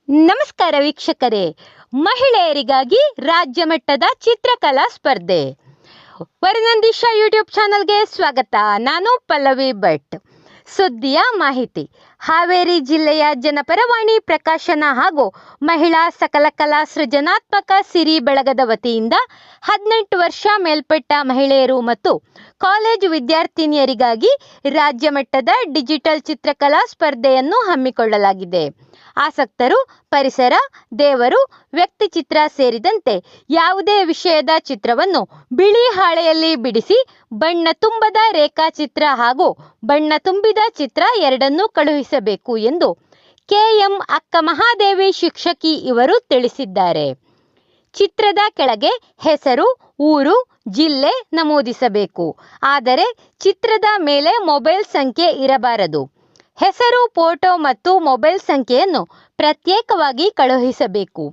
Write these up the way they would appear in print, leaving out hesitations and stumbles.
ನಮಸ್ಕಾರ ವೀಕ್ಷಕರೇ, ಮಹಿಳೆಯರಿಗಾಗಿ ರಾಜ್ಯ ಮಟ್ಟದ ಚಿತ್ರಕಲಾ ಸ್ಪರ್ಧೆ. ವರನಂದೀಶ ಯೂಟ್ಯೂಬ್ ಚಾನಲ್ಗೆ ಸ್ವಾಗತ. ನಾನು ಪಲ್ಲವಿ ಭಟ್. ಸುದ್ದಿಯ ಮಾಹಿತಿ. ಹಾವೇರಿ ಜಿಲ್ಲೆಯ ಜನಪರವಾಣಿ ಪ್ರಕಾಶನ ಹಾಗೂ ಮಹಿಳಾ ಸಕಲ ಕಲಾ ಸೃಜನಾತ್ಮಕ ಸಿರಿ ಬಳಗದ ವತಿಯಿಂದ 18 ವರ್ಷ ಮೇಲ್ಪಟ್ಟ ಮಹಿಳೆಯರು ಮತ್ತು ಕಾಲೇಜು ವಿದ್ಯಾರ್ಥಿನಿಯರಿಗಾಗಿ ರಾಜ್ಯ ಮಟ್ಟದ ಡಿಜಿಟಲ್ ಚಿತ್ರಕಲಾ ಸ್ಪರ್ಧೆಯನ್ನು ಹಮ್ಮಿಕೊಳ್ಳಲಾಗಿದೆ. ಆಸಕ್ತರು ಪರಿಸರ, ದೇವರು, ವ್ಯಕ್ತಿಚಿತ್ರ ಸೇರಿದಂತೆ ಯಾವುದೇ ವಿಷಯದ ಚಿತ್ರವನ್ನು ಬಿಳಿ ಹಾಳೆಯಲ್ಲಿ ಬಿಡಿಸಿ ಬಣ್ಣ ತುಂಬದ ರೇಖಾಚಿತ್ರ ಹಾಗೂ ಬಣ್ಣ ತುಂಬಿದ ಚಿತ್ರ ಎರಡನ್ನೂ ಕಳುಹಿಸಬೇಕು ಎಂದು ಕೆಎಂ ಅಕ್ಕ ಮಹಾದೇವಿ ಶಿಕ್ಷಕಿ ಇವರು ತಿಳಿಸಿದ್ದಾರೆ. ಚಿತ್ರದ ಕೆಳಗೆ ಹೆಸರು, ಊರು, ಜಿಲ್ಲೆ ನಮೂದಿಸಬೇಕು. ಆದರೆ ಚಿತ್ರದ ಮೇಲೆ ಮೊಬೈಲ್ ಸಂಖ್ಯೆ ಇರಬಾರದು. ಹೆಸರು, ಫೋಟೋ ಮತ್ತು ಮೊಬೈಲ್ ಸಂಖ್ಯೆಯನ್ನು ಪ್ರತ್ಯೇಕವಾಗಿ ಕಳುಹಿಸಬೇಕು.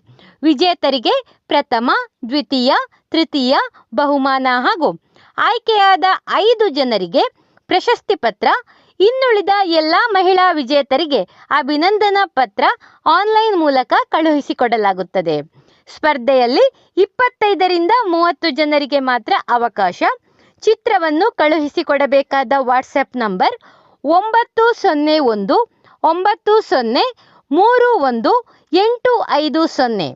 ವಿಜೇತರಿಗೆ ಪ್ರಥಮ, ದ್ವಿತೀಯ, ತೃತೀಯ ಬಹುಮಾನ ಹಾಗೂ ಆಯ್ಕೆಯಾದ 5 ಜನರಿಗೆ ಪ್ರಶಸ್ತಿ ಪತ್ರ. ಇನ್ನುಳಿದ ಎಲ್ಲ ಮಹಿಳಾ ವಿಜೇತರಿಗೆ ಅಭಿನಂದನಾ ಪತ್ರ ಆನ್ಲೈನ್ ಮೂಲಕ ಕಳುಹಿಸಿಕೊಡಲಾಗುತ್ತದೆ. ಸ್ಪರ್ಧೆಯಲ್ಲಿ 25 ರಿಂದ 30 ಜನರಿಗೆ ಮಾತ್ರ ಅವಕಾಶ. ಚಿತ್ರವನ್ನು ಕಳುಹಿಸಿಕೊಡಬೇಕಾದ ವಾಟ್ಸ್ಆ್ಯಪ್ ನಂಬರ್ 901 90 31 850.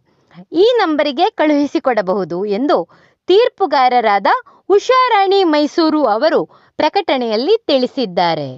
ಈ ನಂಬರಿಗೆ ಕಳುಹಿಸಿಕೊಡಬಹುದು ಎಂದು ತೀರ್ಪುಗಾರರಾದ ಉಷಾರಾಣಿ ಮೈಸೂರು ಅವರು ಪ್ರಕಟಣೆಯಲ್ಲಿ ತಿಳಿಸಿದ್ದಾರೆ.